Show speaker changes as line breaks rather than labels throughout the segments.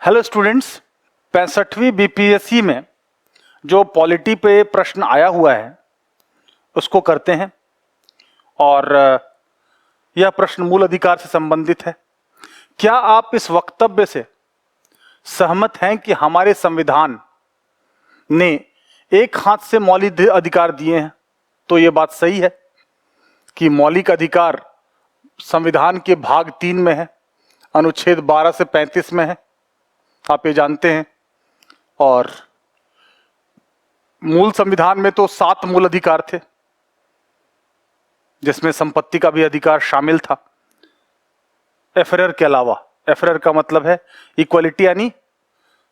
Hello students, 65वीं BPSC में जो polity पे प्रश्न आया हुआ है उसको करते हैं। और यह प्रश्न मूल अधिकार से संबंधित है। क्या आप इस वक्तव्य से सहमत हैं कि हमारे संविधान ने एक हाथ से मौलिक अधिकार दिए हैं? तो ये बात सही है कि मौलिक अधिकार संविधान के भाग 3 में है, अनुच्छेद 12 से 35 में है, आप ये जानते हैं। और मूल संविधान में तो 7 मूल अधिकार थे, जिसमें संपत्ति का भी अधिकार शामिल था, एफरेर के अलावा। एफरेर का मतलब है इक्वलिटी यानी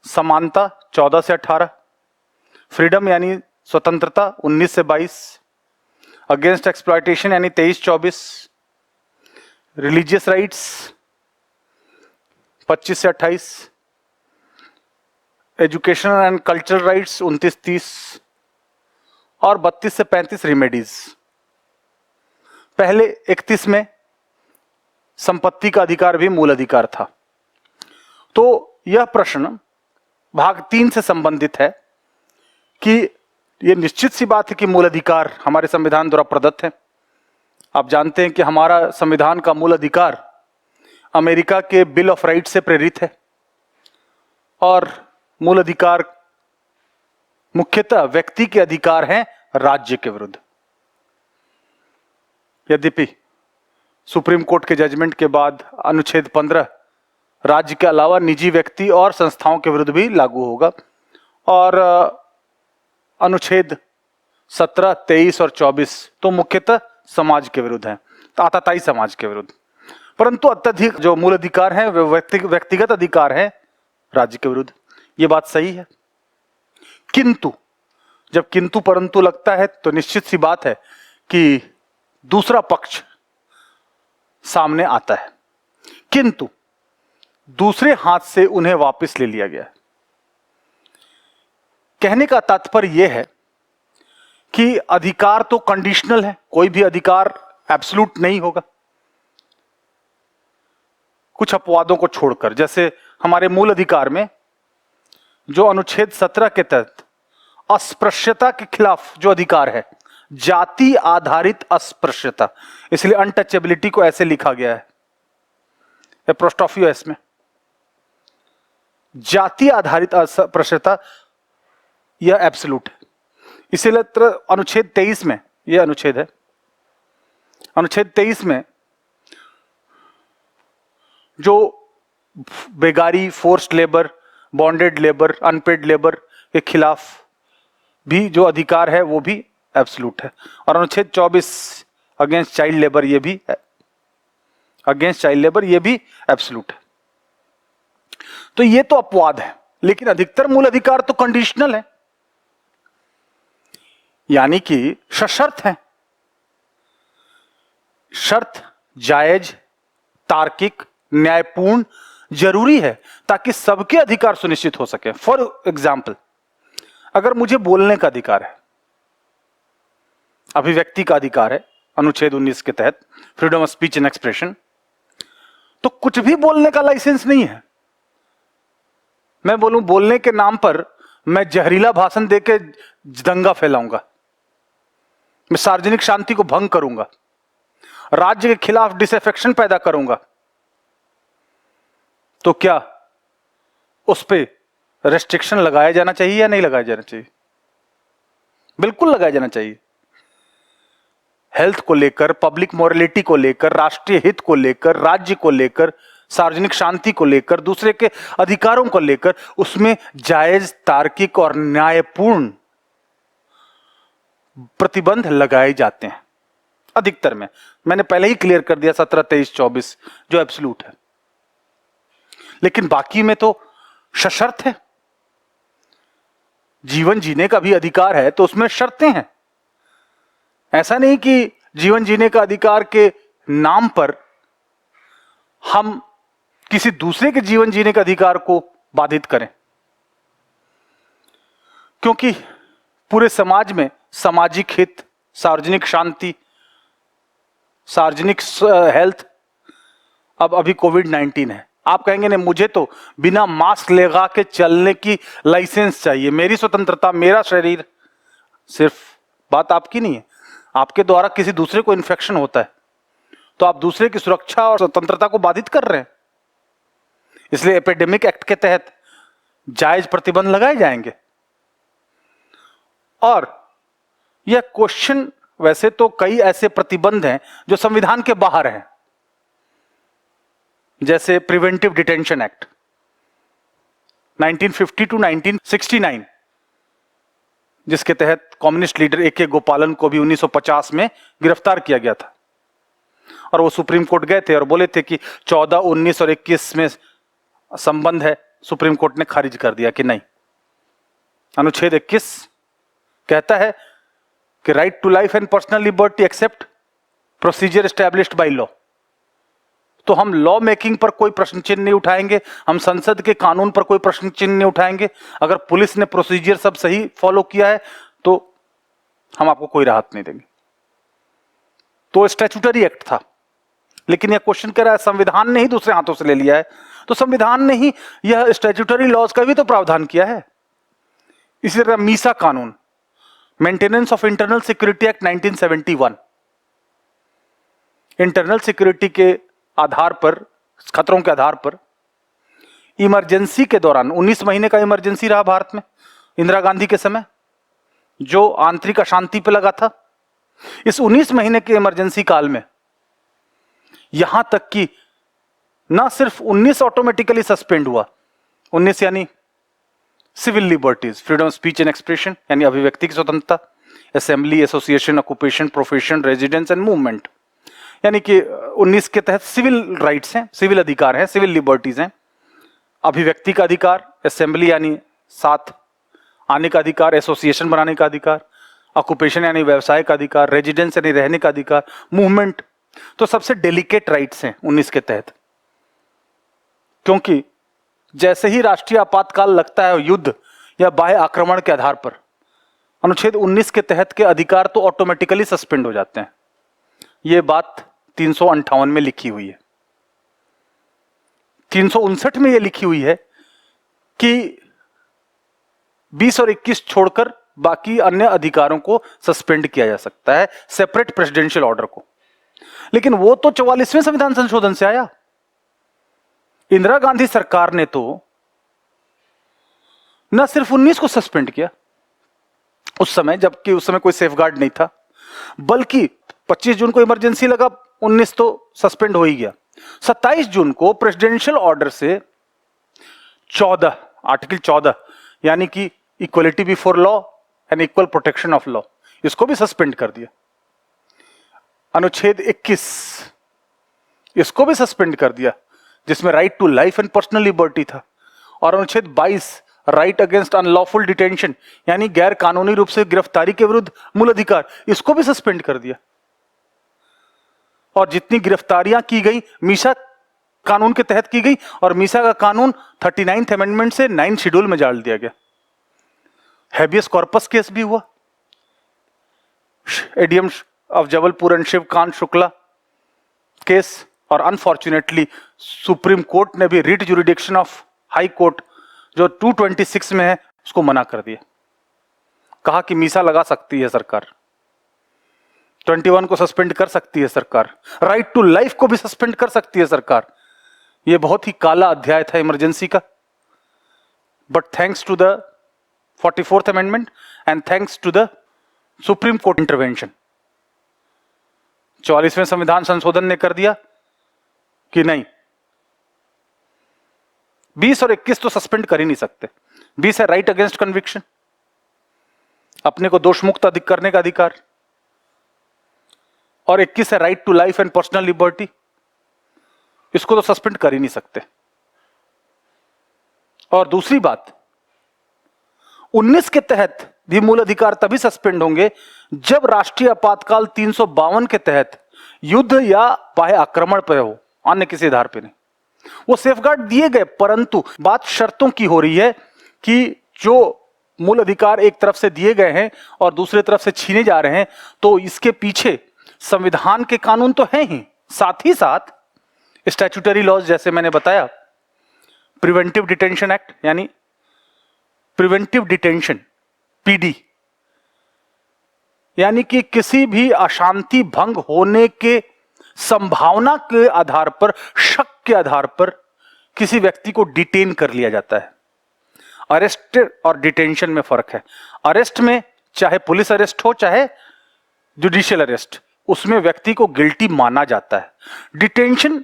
समानता 14 से 18, फ्रीडम यानी स्वतंत्रता 19 से 22, अगेंस्ट एक्सप्लॉयटेशन यानी 23-24, रिलीजियस राइट्स 25 से 28, एजुकेशनल एंड कल्चरल राइट्स 29-30 और 32 से 35 रेमेडीज। पहले 31 में संपत्ति का अधिकार भी मूल अधिकार था। तो यह प्रश्न भाग 3 से संबंधित है कि यह निश्चित सी बात है कि मूल अधिकार हमारे संविधान द्वारा प्रदत्त है। आप जानते हैं कि हमारा संविधान का मूल अधिकार अमेरिका के बिल ऑफ राइट्स से प्रेरित है और मूल अधिकार मुख्यतः व्यक्ति के अधिकार हैं राज्य के विरुद्ध। यद्यपि सुप्रीम कोर्ट के जजमेंट के बाद अनुच्छेद 15 राज्य के अलावा निजी व्यक्ति और संस्थाओं के विरुद्ध भी लागू होगा और अनुच्छेद 17, 23 और 24 तो मुख्यतः समाज के विरुद्ध हैं, आताताई समाज के विरुद्ध। परंतु अत्यधिक जो मूल अधिकार हैं वे व्यक्तिगत अधिकार हैं राज्य के विरुद्ध। ये बात सही है। किंतु जब किंतु परंतु लगता है तो निश्चित सी बात है कि दूसरा पक्ष सामने आता है, किंतु दूसरे हाथ से उन्हें वापस ले लिया गया। कहने का तात्पर्य यह है कि अधिकार तो कंडीशनल है, कोई भी अधिकार एब्सोल्यूट नहीं होगा, कुछ अपवादों को छोड़कर। जैसे हमारे मूल अधिकार में जो अनुच्छेद 17 के तहत अस्पृश्यता के खिलाफ जो अधिकार है, जाति आधारित अस्पृश्यता, इसलिए अनटचेबिलिटी को ऐसे लिखा गया है एप्रोस्ट्रोफी एस में, जाति आधारित अस्पृश्यता यह एब्सोल्यूट है। इसीलिए अनुच्छेद 23 में, यह अनुच्छेद है, अनुच्छेद 23 में जो बेगारी, forced labour, bonded labour, unpaid labour के खिलाफ भी जो अधिकार है वो भी एब्सोल्यूट है। और अनुच्छेद 24 अगेंस्ट चाइल्ड लेबर, ये भी अगेंस्ट चाइल्ड लेबर, ये भी एब्सोल्यूट है। तो ये तो अपवाद है, लेकिन अधिकतर मूल अधिकार तो कंडीशनल है, यानी कि सशर्त है। शर्त जायज, तार्किक, न्यायपूर्ण, जरूरी है ताकि सबके अधिकार सुनिश्चित हो सके। फॉर एग्जाम्पल, अगर मुझे बोलने का अधिकार है, अभिव्यक्ति का अधिकार है अनुच्छेद 19 के तहत, freedom of speech and expression, तो कुछ भी बोलने का लाइसेंस नहीं है। मैं बोलूं बोलने के नाम पर मैं जहरीला भाषण देके दंगा फैलाऊंगा, मैं सार्वजनिक शांति को भंग करूंगा, राज्य के खिलाफ डिसअफेक्शन पैदा करूंगा, तो क्या उस पे रेस्ट्रिक्शन लगाया जाना चाहिए या नहीं लगाया जाना चाहिए? बिल्कुल लगाया जाना चाहिए। हेल्थ को लेकर, पब्लिक मोरालिटी को लेकर, राष्ट्रीय हित को लेकर, राज्य को लेकर, सार्वजनिक शांति को लेकर, दूसरे के अधिकारों को लेकर उसमें जायज, तार्किक और न्यायपूर्ण प्रतिबंध लगाए जाते हैं अधिकतर में। मैंने पहले ही क्लियर कर दिया 17, 23, 24 जो एब्सोल्यूट है, लेकिन बाकी में तो सशर्त है। जीवन जीने का भी अधिकार है तो उसमें शर्तें हैं। ऐसा नहीं कि जीवन जीने का अधिकार के नाम पर हम किसी दूसरे के जीवन जीने के अधिकार को बाधित करें, क्योंकि पूरे समाज में सामाजिक हित, सार्वजनिक शांति, सार्वजनिक हेल्थ, अब अभी कोविड-19 है, आप कहेंगे नहीं, मुझे तो बिना मास्क लगा के चलने की लाइसेंस चाहिए, मेरी स्वतंत्रता, मेरा शरीर। सिर्फ बात आपकी नहीं है, आपके द्वारा किसी दूसरे को इन्फेक्शन होता है तो आप दूसरे की सुरक्षा और स्वतंत्रता को बाधित कर रहे हैं। इसलिए एपिडेमिक एक्ट के तहत जायज प्रतिबंध लगाए जाएंगे। और यह क्वेश्चन, वैसे तो कई ऐसे प्रतिबंध हैं जो संविधान के बाहर हैं, जैसे प्रिवेंटिव डिटेंशन एक्ट 1950 टू 1969, जिसके तहत कम्युनिस्ट लीडर ए.के. गोपालन को भी 1950 में गिरफ्तार किया गया था। और वो सुप्रीम कोर्ट गए थे और बोले थे कि 14, 19 और 21 में संबंध है। सुप्रीम कोर्ट ने खारिज कर दिया कि नहीं। अनुच्छेद 21 कहता है कि right to life and personal liberty accept procedure established by law. तो हम लॉ मेकिंग पर कोई प्रश्न चिन्ह नहीं उठाएंगे, हम संसद के कानून पर कोई प्रश्न चिन्ह नहीं उठाएंगे। अगर पुलिस ने प्रोसीजर सब सही फॉलो किया है तो हम आपको कोई राहत नहीं देंगे। तो स्टैट्यूटरी एक्ट था, लेकिन यह क्वेश्चन कर रहा है संविधान ने ही दूसरे हाथों से ले लिया है, तो संविधान ने ही यह स्टैट्यूटरी लॉज का भी तो प्रावधान किया है। इसी तरह मीसा कानून, maintenance of internal security act 1971, internal security के आधार पर, खतरों के आधार पर इमरजेंसी के दौरान 19 महीने का इमरजेंसी रहा भारत में इंदिरा गांधी के समय, जो आंतरिक अशांति पे लगा था। इस 19 महीने के इमरजेंसी काल में यहां तक कि ना सिर्फ 19 ऑटोमेटिकली सस्पेंड हुआ, 19 यानी civil liberties, freedom of speech and expression यानी अभिव्यक्ति की स्वतंत्रता, assembly, association, occupation, profession, residence and movement, यानी कि 19 के तहत सिविल राइट्स हैं, सिविल अधिकार हैं, सिविल लिबर्टीज हैं। अभिव्यक्ति का अधिकार, असेंबली यानी साथ आने का अधिकार, एसोसिएशन बनाने का अधिकार, ऑक्यूपेशन यानी व्यवसाय का अधिकार, रेजिडेंस यानी रहने का अधिकार, मूवमेंट, तो सबसे डेलिकेट राइट्स हैं 19 के तहत। क्योंकि जैसे ही राष्ट्रीय आपातकाल लगता है युद्ध या बाह्य आक्रमण के आधार पर, अनुच्छेद 19 के तहत के अधिकार तो ऑटोमेटिकली सस्पेंड हो जाते हैं। यह बात 358 में लिखी हुई है। 359 में यह लिखी हुई है कि 20 और 21 छोड़कर बाकी अन्य अधिकारों को सस्पेंड किया जा सकता है, सेपरेट प्रेसिडेंशियल ऑर्डर को। लेकिन वो तो 44वें संविधान संशोधन से आया। इंदिरा गांधी सरकार ने तो न सिर्फ 19 को सस्पेंड किया उस समय, जबकि उस समय कोई सेफगार्ड नहीं था, बल्कि 25 जून को इमरजेंसी लगा, 19 तो सस्पेंड हो ही गया। 27 जून को प्रेसिडेंशियल ऑर्डर से 14, आर्टिकल 14 यानी कि equality before law and equal protection of law, इसको भी सस्पेंड कर दिया। अनुच्छेद 21 इसको भी सस्पेंड कर दिया, जिसमें right to life and personal liberty था। और अनुच्छेद 22 राइट अगेंस्ट अनलॉफुल डिटेंशन यानी गैर कानूनी रूप से गिरफ्तारी के विरुद्ध मूल अधिकार, इसको भी सस्पेंड कर दिया। और जितनी गिरफ्तारियां की गई मीसा कानून के तहत की गई, और मीसा का कानून 39th अमेंडमेंट से 9th शेड्यूल में डाल दिया गया। हैबियस कॉर्पस केस भी हुआ, ADM of Jabalpur and Shivkant Shukla case, और अनफॉर्चुनेटली सुप्रीम कोर्ट ने भी writ jurisdiction of high court जो 226 में है उसको मना कर दिया। कहा कि मीसा लगा सकती है सरकार, 21 को सस्पेंड कर सकती है सरकार, राइट टू लाइफ को भी सस्पेंड कर सकती है सरकार। यह बहुत ही काला अध्याय था इमरजेंसी का। But thanks to the 44th amendment and thanks to the supreme court intervention, 44वें संविधान संशोधन ने कर दिया कि नहीं, 20 और 21 तो सस्पेंड कर ही नहीं सकते। 20 है राइट अगेंस्ट कन्विक्शन, अपने को दोष मुक्त करने का अधिकार, और 21 है right to life and personal liberty, इसको तो सस्पेंड कर ही नहीं सकते। और दूसरी बात, 19 के तहत भी मूल अधिकार तभी सस्पेंड होंगे जब राष्ट्रीय आपातकाल 352 के तहत युद्ध या बाह्य आक्रमण पर हो, अन्य किसी आधार पर नहीं। वो सेफगार्ड दिए गए, परंतु बात शर्तों की हो रही है कि जो मूल अधिकार एक तरफ से दिए गए हैं और दूसरे तरफ से छीने जा रहे हैं, तो इसके पीछे संविधान के कानून तो हैं ही, साथ ही साथ स्टैट्यूटरी लॉज, जैसे मैंने बताया प्रिवेंटिव डिटेंशन एक्ट, यानी प्रिवेंटिव डिटेंशन पीडी, यानी कि किसी भी अशांति भंग होने के संभावना के आधार पर, शक के आधार पर किसी व्यक्ति को डिटेन कर लिया जाता है। अरेस्ट और डिटेंशन में फर्क है। अरेस्ट में चाहे पुलिस अरेस्ट हो चाहे जुडिशियल अरेस्ट, उसमें व्यक्ति को गिल्टी माना जाता है। डिटेंशन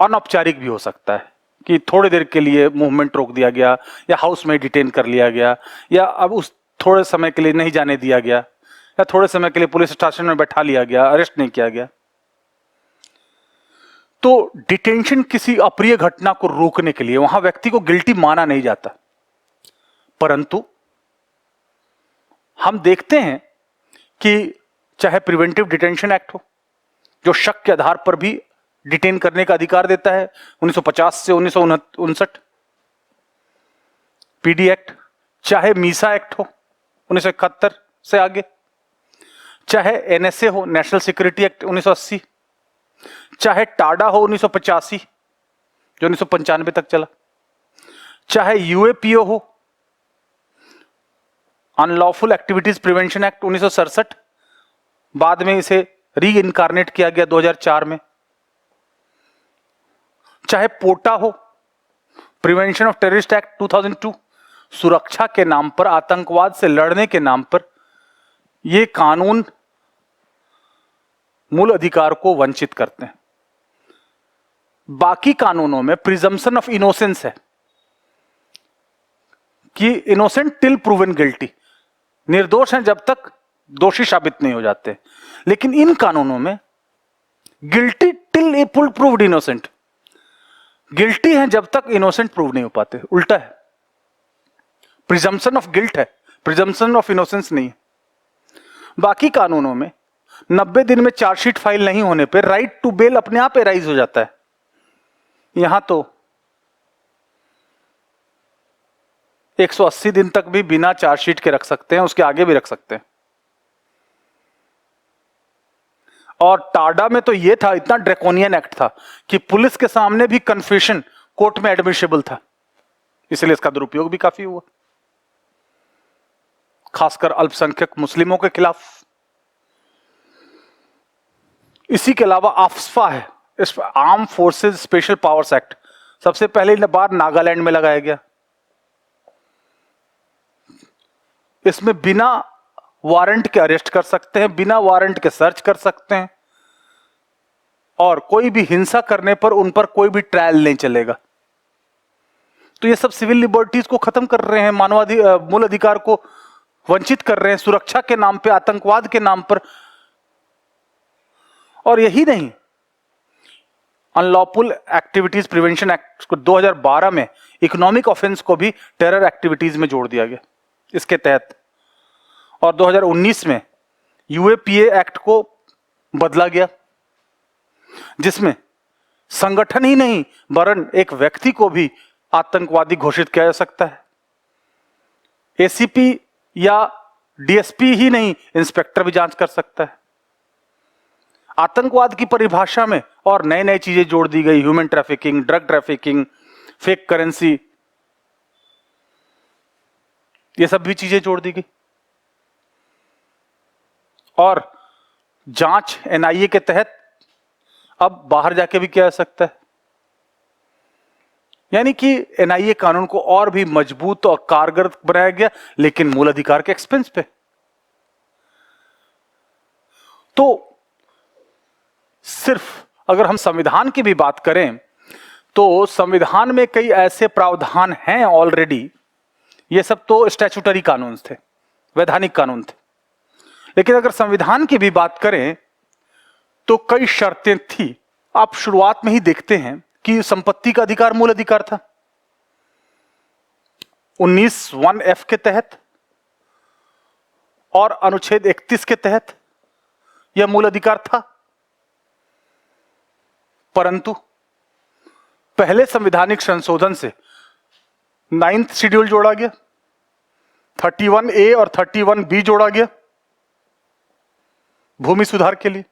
अनौपचारिक भी हो सकता है कि थोड़ी देर के लिए मूवमेंट रोक दिया गया, या हाउस में डिटेन कर लिया गया, या अब उस थोड़े समय के लिए नहीं जाने दिया गया, या थोड़े समय के लिए पुलिस स्टेशन में बैठा लिया गया, अरेस्ट नहीं किया गया। तो डिटेंशन किसी अप्रिय घटना को रोकने के लिए, वहां व्यक्ति को गिल्टी माना नहीं जाता। परंतु हम देखते हैं कि चाहे प्रिवेंटिव डिटेंशन एक्ट हो, जो शक के आधार पर भी डिटेन करने का अधिकार देता है 1950 से 1959 पीडी एक्ट, चाहे मीसा एक्ट हो 1971 से आगे, चाहे एनएसए हो नेशनल सिक्योरिटी एक्ट 1980, चाहे टाडा हो 1985 जो 1995 तक चला, चाहे यूएपीओ हो अनलॉफुल एक्टिविटीज प्रिवेंशन एक्ट 1967, बाद में इसे री इनकारनेट किया गया 2004 में, चाहे पोटा हो प्रिवेंशन ऑफ टेररिस्ट एक्ट 2002, सुरक्षा के नाम पर, आतंकवाद से लड़ने के नाम पर ये कानून मूल अधिकार को वंचित करते हैं। बाकी कानूनों में प्रिजम्पशन ऑफ इनोसेंस है कि इनोसेंट टिल प्रूवन गिल्टी, निर्दोष हैं जब तक दोषी साबित नहीं हो जाते। लेकिन इन कानूनों में गिल्टी टिल ए प्रूव्ड इनोसेंट, गिल्टी हैं जब तक इनोसेंट प्रूव नहीं हो पाते, उल्टा है। प्रिजम्पशन ऑफ गिल्ट है, प्रिजम्पशन ऑफ इनोसेंस नहीं है। बाकी कानूनों में 90 दिन में चार्जशीट फाइल नहीं होने पर राइट टू बेल अपने आप एराइज हो जाता है। यहां तो 180 दिन तक भी बिना चार्जशीट के रख सकते हैं, उसके आगे भी रख सकते हैं। और टाडा में तो यह था, इतना ड्रैकोनियन एक्ट था कि पुलिस के सामने भी कन्फेशन कोर्ट में एडमिसिबल था, इसलिए इसका दुरुपयोग भी काफी हुआ, खासकर अल्पसंख्यक मुस्लिमों के खिलाफ। इसी के अलावा आफ्सपा है, इस arm forces special powers act, सबसे पहले बार नागालैंड में लगाया गया। इसमें बिना वारंट के अरेस्ट कर सकते हैं, बिना वारंट के सर्च कर सकते हैं, और कोई भी हिंसा करने पर उन पर कोई भी ट्रायल नहीं चलेगा। तो ये सब सिविल लिबर्टीज को खत्म कर रहे हैं, मूल अधिकार को वंचित कर रहे हैं, सुरक्षा के नाम पे, आतंकवाद के नाम पर। और यही नहीं, अनलॉफुल एक्टिविटीज प्रिवेंशन एक्ट को 2012 में इकोनॉमिक ऑफेंस को भी टेरर एक्टिविटीज में जोड़ दिया गया इसके तहत, और 2019 में यूएपीए एक्ट को बदला गया, जिसमें संगठन ही नहीं वरन एक व्यक्ति को भी आतंकवादी घोषित किया जा सकता है। एसीपी या डीएसपी ही नहीं, इंस्पेक्टर भी जांच कर सकता है। आतंकवाद की परिभाषा में और नई नई चीजें जोड़ दी गई, human trafficking, drug trafficking, fake currency, ये सब भी चीजें जोड़ दी गई। और जांच एनआईए के तहत अब बाहर जाके भी किया जा सकता है, यानी कि एनआईए कानून को और भी मजबूत और कारगर बनाया गया, लेकिन मूल अधिकार के एक्सपेंस पे। तो सिर्फ अगर हम संविधान की भी बात करें तो संविधान में कई ऐसे प्रावधान हैं ऑलरेडी, ये सब तो स्टैट्यूटरी कानून थे, वैधानिक कानून थे। लेकिन अगर संविधान की भी बात करें तो कई शर्तें थी। आप शुरुआत में ही देखते हैं कि संपत्ति का अधिकार मूल अधिकार था 19(1)(f) के तहत, और अनुच्छेद 31 के तहत यह मूल अधिकार था। परंतु पहले संवैधानिक संशोधन से 9th शेड्यूल जोड़ा गया, 31A और 31B जोड़ा गया भूमि सुधार के लिए।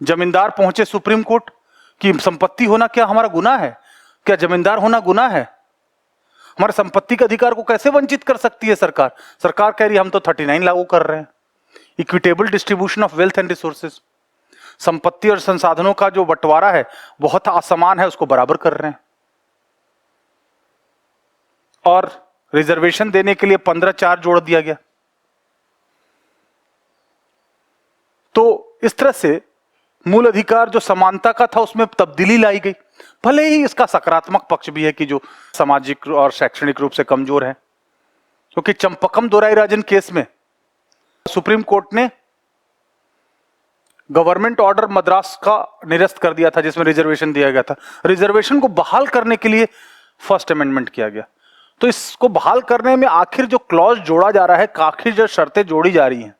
जमींदार पहुंचे सुप्रीम कोर्ट कि संपत्ति होना क्या हमारा गुनाह है, क्या जमींदार होना गुनाह है? हमारे संपत्ति के अधिकार को कैसे वंचित कर सकती है सरकार? सरकार कह रही है हम तो 39 लागू कर रहे हैं, equitable distribution of wealth and resources. संपत्ति और संसाधनों का जो बंटवारा है बहुत असमान है, उसको बराबर कर रहे हैं। और रिजर्वेशन देने के लिए 15(4) जोड़ दिया गया। तो इस तरह से मूल अधिकार जो समानता का था उसमें तब्दीली लाई गई। भले ही इसका सकारात्मक पक्ष भी है कि जो सामाजिक और शैक्षणिक रूप से कमजोर है, क्योंकि चंपकम दोराईराजन केस में सुप्रीम कोर्ट ने गवर्नमेंट ऑर्डर मद्रास का निरस्त कर दिया था जिसमें रिजर्वेशन दिया गया था। रिजर्वेशन को बहाल करने के लिए फर्स्ट अमेंडमेंट किया गया। तो इसको बहाल करने में आखिर जो क्लॉज जोड़ा जा रहा है, आखिर जो शर्तें जोड़ी जा रही हैं,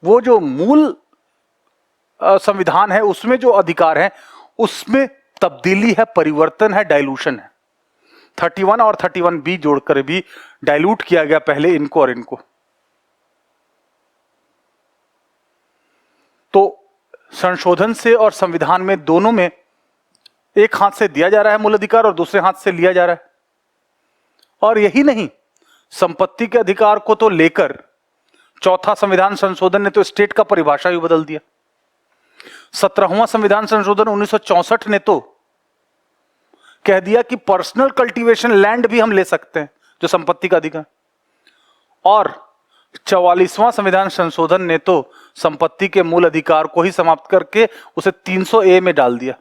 वो जो मूल संविधान है उसमें जो अधिकार है उसमें तब्दीली है, परिवर्तन है, डाइल्यूशन है। 31 और 31B जोड़कर भी डाइल्यूट किया गया पहले इनको और इनको। तो संशोधन से और संविधान में दोनों में एक हाथ से दिया जा रहा है मूल अधिकार और दूसरे हाथ से लिया जा रहा है। और यही नहीं, संपत्ति के अधिकार को तो लेकर चौथा संविधान संशोधन ने तो स्टेट का परिभाषा भी बदल दिया। 17वां संविधान संशोधन 1964 ने तो कह दिया कि पर्सनल कल्टीवेशन लैंड भी हम ले सकते हैं, जो संपत्ति का अधिकार। और 44वां संविधान संशोधन ने तो संपत्ति के मूल अधिकार को ही समाप्त करके उसे 300A में डाल दिया।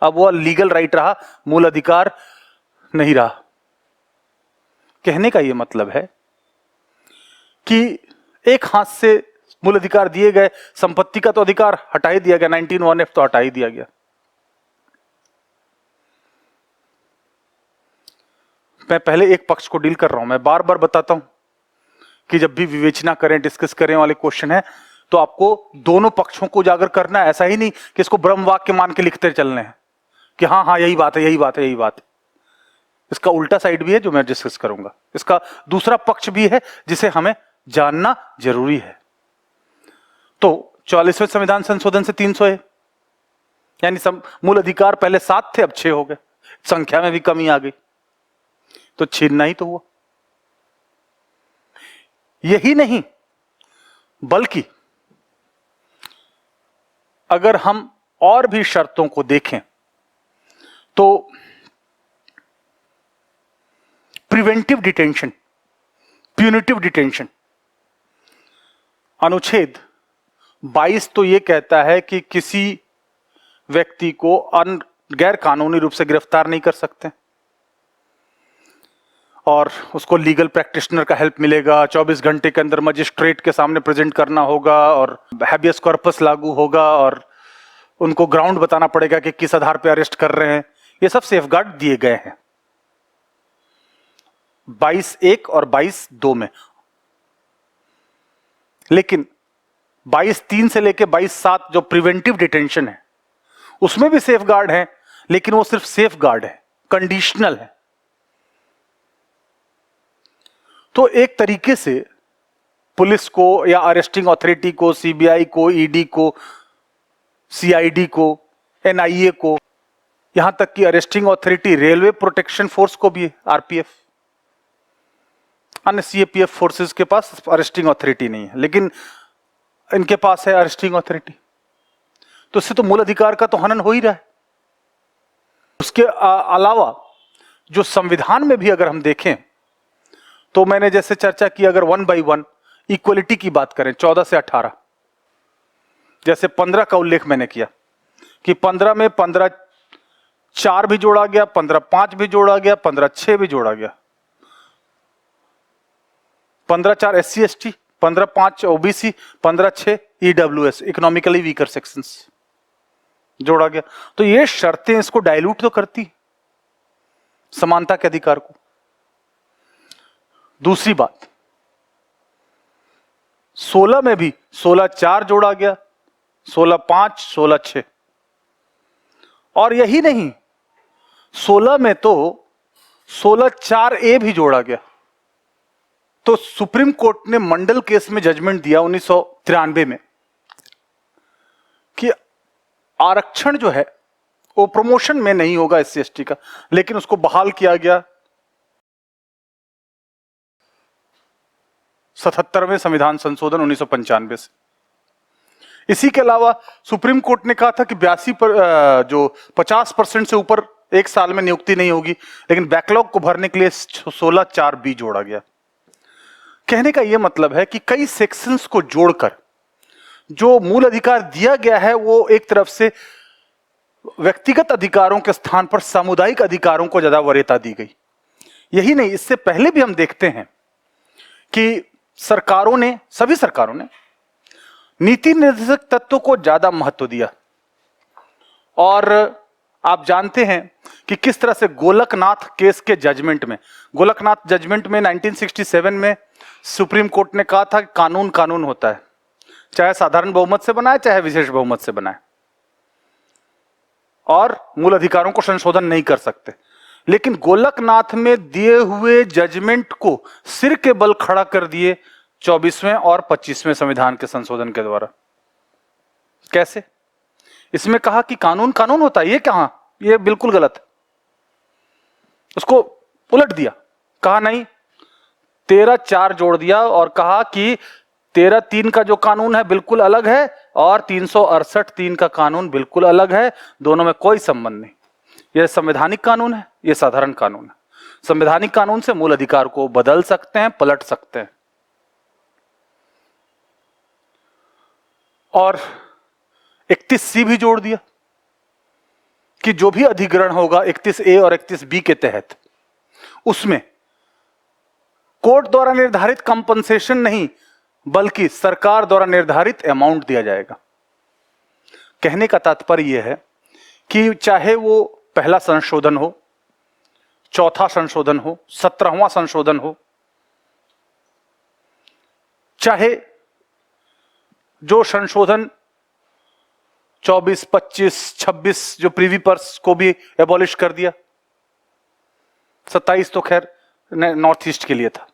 अब वो लीगल राइट रहा, मूल अधिकार नहीं रहा। कहने का ये मतलब है कि एक हाथ से मूल अधिकार दिए गए, संपत्ति का तो अधिकार हटा ही दिया गया, 19(1)(f) तो हटा ही दिया गया। मैं पहले एक पक्ष को डील कर रहा हूं। मैं बार बार बताता हूं कि जब भी विवेचना करें, डिस्कस करें वाले क्वेश्चन है तो आपको दोनों पक्षों को उजागर करना है। ऐसा ही नहीं कि इसको ब्रह्म वाक्य मान के लिखते चलने हैं कि हाँ हाँ यही बात है, यही बात है, यही बात है। इसका उल्टा साइड भी है जो मैं डिस्कस करूंगा। इसका दूसरा पक्ष भी है जिसे हमें जानना जरूरी है। तो 44वें संविधान संशोधन से 300 यानी मूल अधिकार पहले 7 थे, अब 6 हो गए। संख्या में भी कमी आ गई, तो छीनना ही तो हुआ। यही नहीं, बल्कि अगर हम और भी शर्तों को देखें तो प्रिवेंटिव डिटेंशन, प्यूनिटिव डिटेंशन, अनुच्छेद 22 तो यह कहता है कि किसी व्यक्ति को गैर कानूनी रूप से गिरफ्तार नहीं कर सकते और उसको लीगल प्रैक्टिशनर का हेल्प मिलेगा। 24 घंटे के अंदर मजिस्ट्रेट के सामने प्रेजेंट करना होगा और हैबियस कॉर्पस लागू होगा और उनको ग्राउंड बताना पड़ेगा कि किस आधार पर अरेस्ट कर रहे हैं। ये सब सेफगार्ड दिए गए हैं 22(1) और 22(2) में। लेकिन 22(3) से लेकर 22(7) जो प्रिवेंटिव डिटेंशन है उसमें भी सेफगार्ड है, लेकिन वो सिर्फ सेफगार्ड है, कंडीशनल है। तो एक तरीके से पुलिस को या अरेस्टिंग अथॉरिटी को, सीबीआई को, ईडी को, सीआईडी को, एनआईए को, यहां तक कि arresting authority railway protection force को भी, आरपीएफ, अन्य सीएपीएफ फोर्सेस के पास अरेस्टिंग अथॉरिटी नहीं है, लेकिन इनके पास है अरेस्टिंग अथॉरिटी। तो इससे तो मूल अधिकार का तो हनन हो ही रहा है। उसके अलावा जो संविधान में भी अगर हम देखें तो मैंने जैसे चर्चा की, अगर 1 by 1 इक्वलिटी की बात करें 14 से 18, जैसे 15 का उल्लेख मैंने किया कि 15 में 15(4) भी जोड़ा गया, 15(5) भी जोड़ा गया, 15(6) भी जोड़ा गया। 15(4) SC/ST, 15(5) OBC, 15(6) EWS, economically weaker sections जोड़ा गया। तो ये शर्तें इसको डाइल्यूट तो करती समानता के अधिकार को। दूसरी बात, 16 में भी 16(4) जोड़ा गया, 16(5), 16(6), और यही नहीं, 16 में तो 16(4)A भी जोड़ा गया। तो सुप्रीम कोर्ट ने मंडल केस में जजमेंट दिया 1993 में कि आरक्षण जो है वो प्रमोशन में नहीं होगा SC ST का, लेकिन उसको बहाल किया गया 77वें संविधान संशोधन 1995 से। इसी के अलावा सुप्रीम कोर्ट ने कहा था कि 50% से ऊपर एक साल में नियुक्ति नहीं होगी, लेकिन बैकलॉग को भरने के लिए 16(4)B जोड़ा गया। कहने का यह मतलब है कि कई सेक्शंस को जोड़कर जो मूल अधिकार दिया गया है वो एक तरफ से व्यक्तिगत अधिकारों के स्थान पर सामुदायिक अधिकारों को ज्यादा वरीयता दी गई। यही नहीं, इससे पहले भी हम देखते हैं कि सभी सरकारों ने नीति निर्देशक तत्वों को ज्यादा महत्व दिया। और आप जानते हैं कि किस तरह से गोलकनाथ केस के जजमेंट में 1967 में सुप्रीम कोर्ट ने कहा था कि कानून कानून होता है, चाहे साधारण बहुमत से बनाए चाहे विशेष बहुमत से बनाए, और मूल अधिकारों को संशोधन नहीं कर सकते। लेकिन गोलकनाथ में दिए हुए जजमेंट को सिर के बल खड़ा कर दिए 24वें और 25वें संविधान के संशोधन के द्वारा। कैसे? इसमें कहा कि कानून कानून होता है, ये कहां, ये बिल्कुल गलत। उसको उलट दिया, कहा नहीं, 13(4) जोड़ दिया और कहा कि 13(3) का जो कानून है बिल्कुल अलग है और 368(3) का कानून बिल्कुल अलग है, दोनों में कोई संबंध नहीं। यह संवैधानिक कानून है, यह साधारण कानून है। संवैधानिक कानून से मूल अधिकार को बदल सकते हैं, पलट सकते हैं। और 31C भी जोड़ दिया कि जो भी अधिग्रहण होगा 31A और 31B के तहत, उसमें कोर्ट द्वारा निर्धारित कंपनसेशन नहीं बल्कि सरकार द्वारा निर्धारित अमाउंट दिया जाएगा। कहने का तात्पर्य यह है कि चाहे वो पहला संशोधन हो, चौथा संशोधन हो, 17वां संशोधन हो, चाहे जो संशोधन 24, 25, 26 जो प्रीवी पर्स को भी एबॉलिश कर दिया, 27 तो खैर नॉर्थ ईस्ट के लिए था,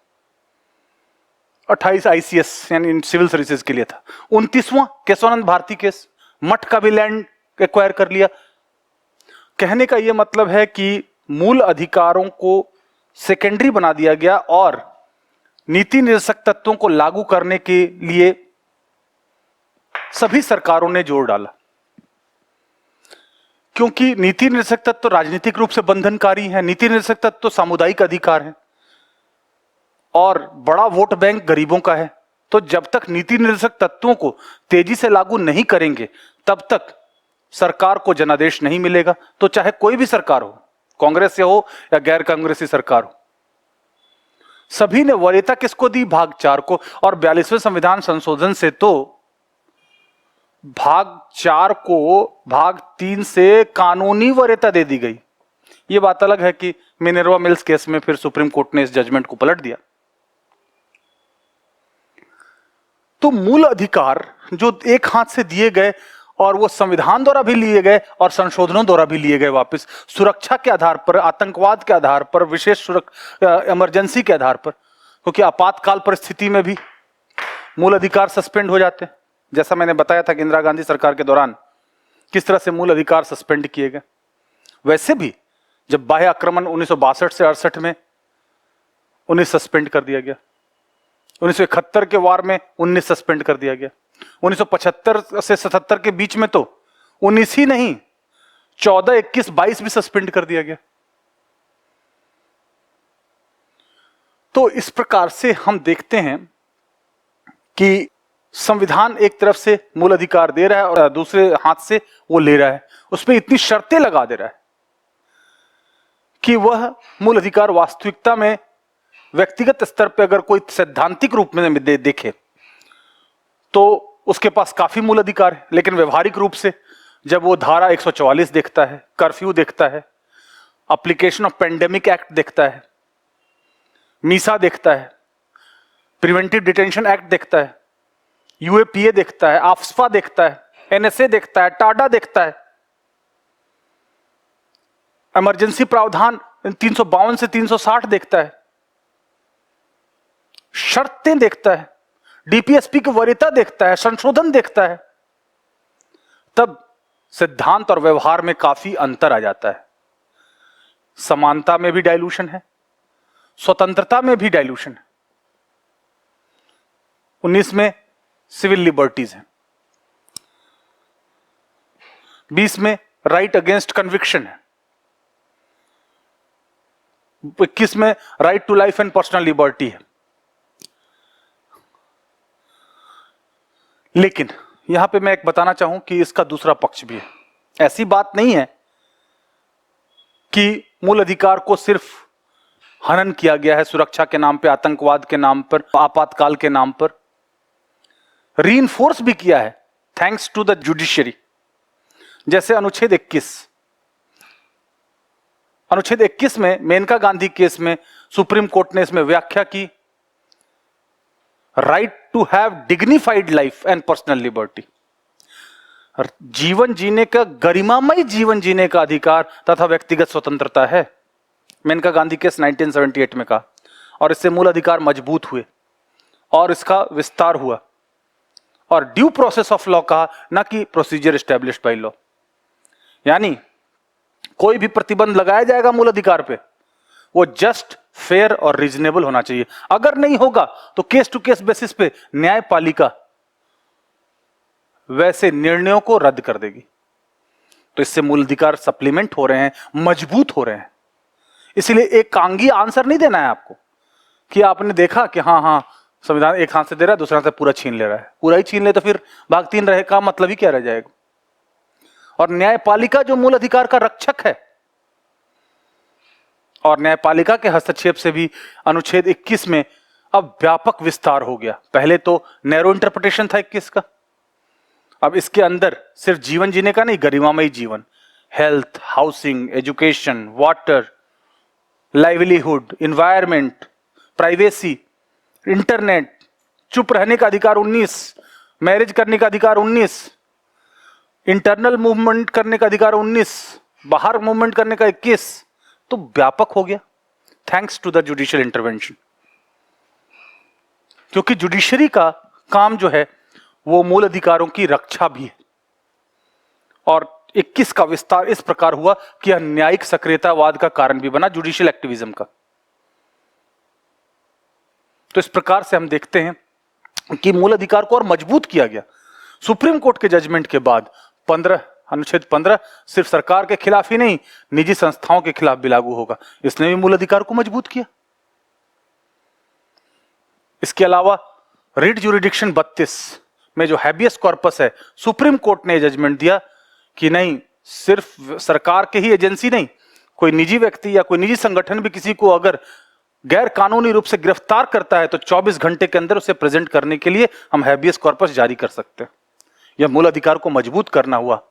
28 ICS यानी सिविल सर्विसेज के लिए था, 29वां केशवानंद भारती केस, मठ का भी लैंड एक्वायर कर लिया। कहने का यह मतलब है कि मूल अधिकारों को सेकेंडरी बना दिया गया और नीति निर्देशक तत्वों को लागू करने के लिए सभी सरकारों ने जोर डाला, क्योंकि नीति निर्देशक तत्व राजनीतिक रूप से बंधनकारी है, नीति निर्देशक तत्व सामुदायिक अधिकार है और बड़ा वोट बैंक गरीबों का है। तो जब तक नीति निर्देशक तत्वों को तेजी से लागू नहीं करेंगे तब तक सरकार को जनादेश नहीं मिलेगा। तो चाहे कोई भी सरकार हो, कांग्रेस से हो या गैर कांग्रेसी सरकार हो, सभी ने वरीयता किसको दी? भाग 4 को। और 42वें संविधान संशोधन से तो भाग 4 को भाग 3 से कानूनी वरीयता दे दी गई। यह बात अलग है कि मिनर्वा मिल्स केस में फिर सुप्रीम कोर्ट ने इस जजमेंट को पलट दिया। तो मूल अधिकार जो एक हाथ से दिए गए और वो संविधान द्वारा भी लिए गए और संशोधनों द्वारा भी लिए गए वापस, सुरक्षा के आधार पर, आतंकवाद के आधार पर, विशेष इमरजेंसी के आधार पर, क्योंकि आपातकाल परिस्थिति में भी मूल अधिकार सस्पेंड हो जाते हैं। जैसा मैंने बताया था कि इंदिरा गांधी सरकार के दौरान किस तरह से मूल अधिकार सस्पेंड किए गए, वैसे भी जब बाह्य आक्रमण 1962 से 68 में 19 सस्पेंड कर दिया गया, 1971 के वार में 19 सस्पेंड कर दिया गया, 1975 से 77 के बीच में तो 19 ही नहीं 14, 21, 22 भी सस्पेंड कर दिया गया। तो इस प्रकार से हम देखते हैं कि संविधान एक तरफ से मूल अधिकार दे रहा है और दूसरे हाथ से वो ले रहा है, उसमें इतनी शर्तें लगा दे रहा है कि वह मूल अधिकार वास्तविकता में व्यक्तिगत स्तर पर अगर कोई सैद्धांतिक रूप में देखे तो उसके पास काफी मूल अधिकार है, लेकिन व्यवहारिक रूप से जब वो धारा 144 देखता है, कर्फ्यू देखता है, एप्लीकेशन ऑफ पेंडेमिक एक्ट देखता है, मीसा देखता है, प्रिवेंटिव डिटेंशन एक्ट देखता है, यूएपीए देखता है, आफ्स्पा देखता है, एनएसए देखता है, टाडा देखता है, इमरजेंसी प्रावधान 352 से 360 देखता है, शर्तें देखता है, डीपीएसपी की वरीयता देखता है, संशोधन देखता है, तब सिद्धांत और व्यवहार में काफी अंतर आ जाता है। समानता में भी डाइल्यूशन है, स्वतंत्रता में भी डाइल्यूशन है। 19 में सिविल लिबर्टीज है, 20 में राइट अगेंस्ट कन्विक्शन है, 21 में right to life and personal liberty है। लेकिन यहां पे मैं एक बताना चाहूं कि इसका दूसरा पक्ष भी है। ऐसी बात नहीं है कि मूल अधिकार को सिर्फ हनन किया गया है सुरक्षा के नाम पे, आतंकवाद के नाम पर, आपातकाल के नाम पर। रीइंफोर्स भी किया है थैंक्स टू द जुडिशरी। जैसे अनुच्छेद 21 में मेनका गांधी केस में सुप्रीम कोर्ट ने इसमें व्याख्या की, right to have dignified life and personal liberty, जीवन जीने का, गरिमामय जीवन जीने का अधिकार तथा व्यक्तिगत स्वतंत्रता है। मेनका गांधी केस 1978 में कहा, और इससे मूल अधिकार मजबूत हुए और इसका विस्तार हुआ। और ड्यू प्रोसेस ऑफ लॉ कहा, ना कि प्रोसीजर एस्टेब्लिश्ड बाय लॉ। यानी कोई भी प्रतिबंध लगाया जाएगा मूल अधिकार पे, वो जस्ट, फेयर और रीजनेबल होना चाहिए। अगर नहीं होगा तो केस टू केस बेसिस पे न्यायपालिका वैसे निर्णयों को रद्द कर देगी। तो इससे मूल अधिकार सप्लीमेंट हो रहे हैं, मजबूत हो रहे हैं। इसलिए एक कांगी आंसर नहीं देना है आपको कि आपने देखा कि हाँ संविधान एक हाथ से दे रहा है, दूसरा हाथ से पूरा छीन ले रहा है। पूरा ही छीन ले तो फिर भाग 3 रहे का मतलब ही क्या रह जाएगा। और न्यायपालिका जो मूल अधिकार का रक्षक है, और न्यायपालिका के हस्तक्षेप से भी अनुच्छेद 21 में अब व्यापक विस्तार हो गया। पहले तो नैरो इंटरप्रिटेशन था 21 का, अब इसके अंदर सिर्फ जीवन जीने का नहीं, गरिमामयी जीवन, health, housing, education, water, livelihood, environment, privacy, internet, चुप रहने का अधिकार 19, मैरिज करने का अधिकार 19, इंटरनल मूवमेंट करने का अधिकार 19, बाहर मूवमेंट करने का 21। तो व्यापक हो गया thanks to the judicial intervention. क्योंकि जुडिशरी का काम जो है वो मूल अधिकारों की रक्षा भी है। और 21 का विस्तार इस प्रकार हुआ कि यह न्यायिक सक्रियतावाद का कारण भी बना, जुडिशियल एक्टिविज्म का। तो इस प्रकार से हम देखते हैं कि मूल अधिकार को और मजबूत किया गया। सुप्रीम कोर्ट के जजमेंट के बाद अनुच्छेद 15 सिर्फ सरकार के खिलाफ ही नहीं, निजी संस्थाओं के खिलाफ भी लागू होगा। इसने भी मूल अधिकार को मजबूत किया। इसके अलावा रिट ज्यूरिडिक्शन 32 में जो हैबियस कॉर्पस है, सुप्रीम कोर्ट ने जजमेंट दिया कि नहीं, सिर्फ सरकार के ही एजेंसी नहीं, कोई निजी व्यक्ति या कोई निजी संगठन भी किसी को अगर गैर कानूनी रूप से गिरफ्तार करता है तो 24 घंटे के अंदर उसे प्रेजेंट करने के लिए हम हैबियस कॉर्पस जारी कर सकते हैं। यह मूल अधिकार को मजबूत करना हुआ,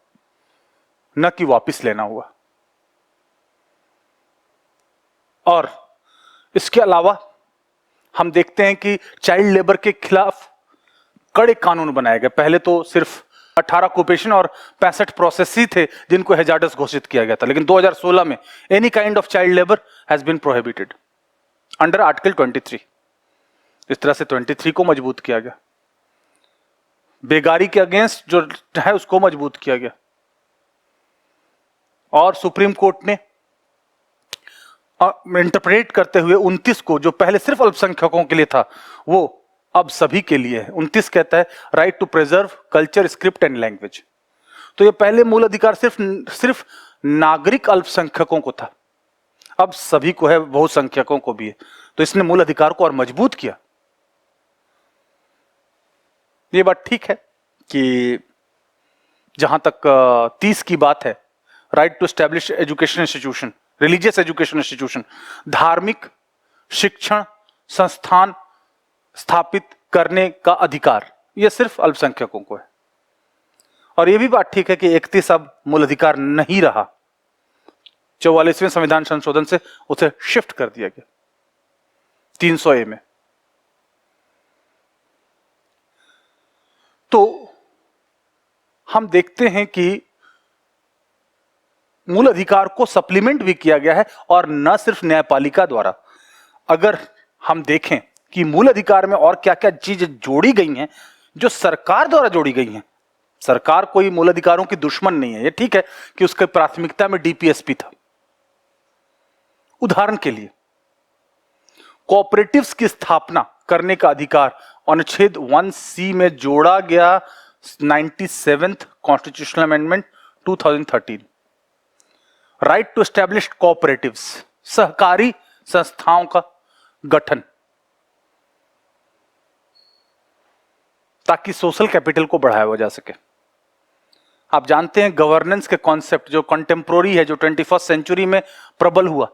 न कि वापस लेना हुआ। और इसके अलावा हम देखते हैं कि चाइल्ड लेबर के खिलाफ कड़े कानून बनाए गए। पहले तो सिर्फ 18 ऑक्यूपेशन और 65 प्रोसेस ही थे जिनको हैजार्डस घोषित किया गया था, लेकिन 2016 में any kind of child labour has been prohibited under article 23। इस तरह से 23 को मजबूत किया गया। बेगारी के अगेंस्ट जो है उसको मजबूत किया गया। और सुप्रीम कोर्ट ने इंटरप्रेट करते हुए 29 को, जो पहले सिर्फ अल्पसंख्यकों के लिए था, वो अब सभी के लिए है। 29 कहता है right to preserve culture, script and language. तो ये पहले मूल अधिकार सिर्फ नागरिक अल्पसंख्यकों को था, अब सभी को है, बहुसंख्यकों को भी है। तो इसने मूल अधिकार को और मजबूत किया। ये बात ठीक है कि जहां तक 30 की बात है, right to establish education institution, religious education institution, धार्मिक शिक्षण संस्थान स्थापित करने का अधिकार, यह सिर्फ अल्पसंख्यकों को है। और यह भी बात ठीक है कि 31 अब मूल अधिकार नहीं रहा, 44वें संविधान संशोधन से उसे शिफ्ट कर दिया गया 300A में। तो हम देखते हैं कि मूल अधिकार को सप्लीमेंट भी किया गया है, और न सिर्फ न्यायपालिका द्वारा। अगर हम देखें कि मूल अधिकार में और क्या क्या चीजें जोड़ी गई हैं जो सरकार द्वारा जोड़ी गई हैं, सरकार कोई मूल अधिकारों की दुश्मन नहीं है। ये ठीक है कि उसके प्राथमिकता में डीपीएसपी था। उदाहरण के लिए कोऑपरेटिव्स की स्थापना करने का अधिकार अनुच्छेद 1C में जोड़ा गया 97th constitutional amendment 2013। Right to establish cooperatives, सहकारी संस्थाओं का गठन, ताकि सोशल कैपिटल को बढ़ाया जा सके। आप जानते हैं गवर्नेंस के कॉन्सेप्ट जो कंटेम्पोररी है, जो 21st सेंचुरी में प्रबल हुआ,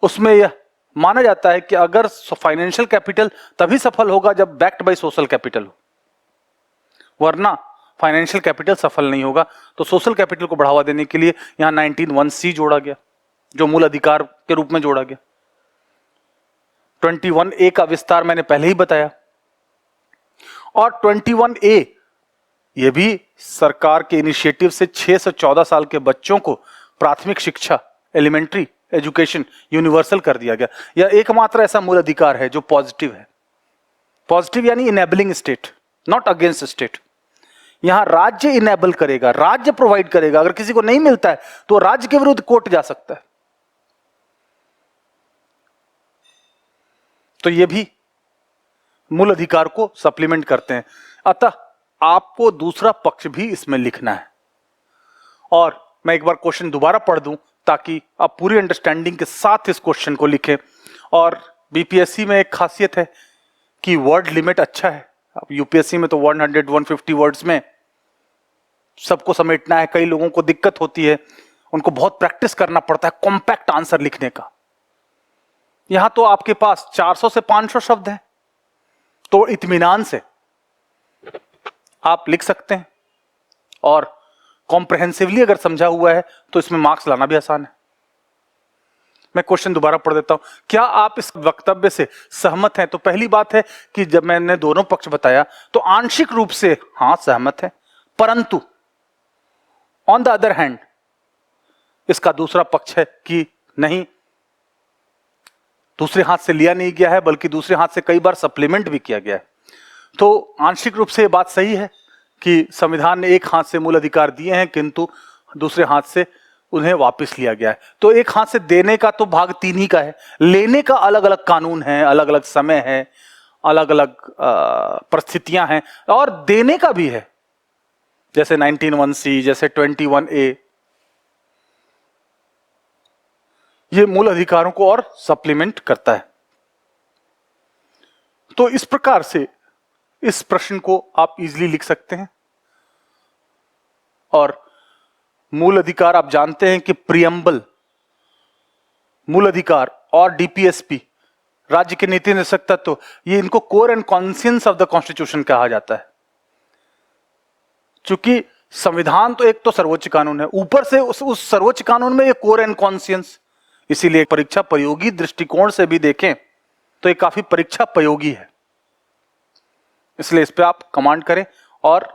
उसमें यह माना जाता है कि अगर फाइनेंशियल कैपिटल तभी सफल होगा जब बैक्ड बाय सोशल कैपिटल हो, वरना फाइनेंशियल कैपिटल सफल नहीं होगा। तो सोशल कैपिटल को बढ़ावा देने के लिए यहां 19(1)(c जोड़ा गया, जो मूल अधिकार के रूप में जोड़ा गया। 21A का विस्तार मैंने पहले ही बताया, और 21A यह भी सरकार के इनिशिएटिव से 6 से 14 साल के बच्चों को प्राथमिक शिक्षा, एलिमेंट्री एजुकेशन यूनिवर्सल कर दिया गया। यह एकमात्र ऐसा मूल अधिकार है जो पॉजिटिव है। पॉजिटिव यानी enabling state, not against state. यहां राज्य इनेबल करेगा, राज्य प्रोवाइड करेगा। अगर किसी को नहीं मिलता है तो राज्य के विरुद्ध कोर्ट जा सकता है। तो यह भी मूल अधिकार को सप्लीमेंट करते हैं। अतः आपको दूसरा पक्ष भी इसमें लिखना है। और मैं एक बार क्वेश्चन दोबारा पढ़ दूं ताकि आप पूरी अंडरस्टैंडिंग के साथ इस क्वेश्चन को लिखें। और बीपीएससी में एक खासियत है कि वर्ड लिमिट अच्छा है। अब यूपीएससी में तो 100-150 वर्ड्स में सबको समेटना है। कई लोगों को दिक्कत होती है, उनको बहुत प्रैक्टिस करना पड़ता है कॉम्पैक्ट आंसर लिखने का। यहां तो आपके पास 400 से 500 शब्द हैं, तो इत्मीनान से आप लिख सकते हैं। और कॉम्प्रहेंसिवली अगर समझा हुआ है तो इसमें मार्क्स लाना भी आसान है। मैं क्वेश्चन दोबारा पढ़ देता हूं। क्या आप इस वक्तव्य से सहमत हैं? तो पहली बात है कि जब मैंने दोनों पक्ष बताया तो आंशिक रूप से हां सहमत है, परंतु ऑन द अदर हैंड इसका दूसरा पक्ष है कि नहीं, दूसरे हाथ से लिया नहीं गया है, बल्कि दूसरे हाथ से कई बार सप्लीमेंट भी किया गया है। तो आंशिक रूप से यह बात सही है कि संविधान ने एक हाथ से मूल अधिकार दिए हैं, किंतु दूसरे हाथ से उन्हें वापस लिया गया है। तो एक हाथ से देने का तो भाग 3 ही का है, लेने का अलग अलग कानून है, अलग अलग समय है, अलग अलग परिस्थितियां हैं, और देने का भी है, जैसे 19(1)(c, जैसे 21A। ये मूल अधिकारों को और सप्लीमेंट करता है। तो इस प्रकार से इस प्रश्न को आप इजीली लिख सकते हैं। और मूल अधिकार आप जानते हैं कि प्रियम्बल, मूल अधिकार और डीपीएसपी, राज्य के नीति निर्देशक तत्व, ये इनको core and conscience of the constitution कहा जाता है। चूंकि संविधान तो एक तो सर्वोच्च कानून है, ऊपर से उस सर्वोच्च कानून में ये कोर एंड कॉन्शियंस, इसीलिए परीक्षा प्रयोगी दृष्टिकोण से भी देखें तो ये काफी परीक्षा प्रयोगी है। इसलिए इस पे आप कमांड करें और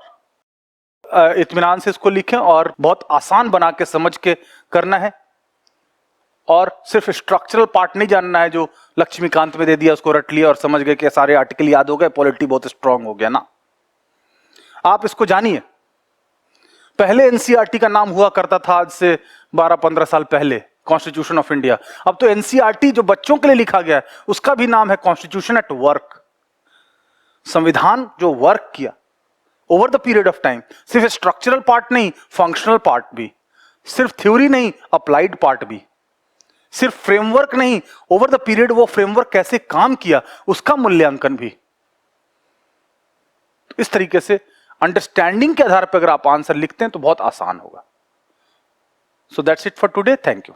इत्मीनान से इसको लिखें, और बहुत आसान बना के समझ के करना है। और सिर्फ स्ट्रक्चरल पार्ट नहीं जानना है जो लक्ष्मीकांत में दे दिया उसको रट लिया और समझ गए कि सारे आर्टिकल याद हो गए, पॉलिटी बहुत स्ट्रांग हो गया ना। आप इसको जानिए। पहले एनसीईआरटी का नाम हुआ करता था आज से 12-15 साल पहले, कॉन्स्टिट्यूशन ऑफ इंडिया। अब तो एनसीईआरटी जो बच्चों के लिए लिखा गया है उसका भी नाम है कॉन्स्टिट्यूशन एट वर्क। संविधान जो वर्क किया over the period of time, सिर्फ स्ट्रक्चरल पार्ट नहीं, फंक्शनल पार्ट भी, सिर्फ थ्योरी नहीं, अप्लाइड पार्ट भी, सिर्फ फ्रेमवर्क नहीं, ओवर द पीरियड वो फ्रेमवर्क कैसे काम किया उसका मूल्यांकन भी। इस तरीके से अंडरस्टैंडिंग के आधार पर अगर आप आंसर लिखते हैं तो बहुत आसान होगा। So that's it for today. Thank you.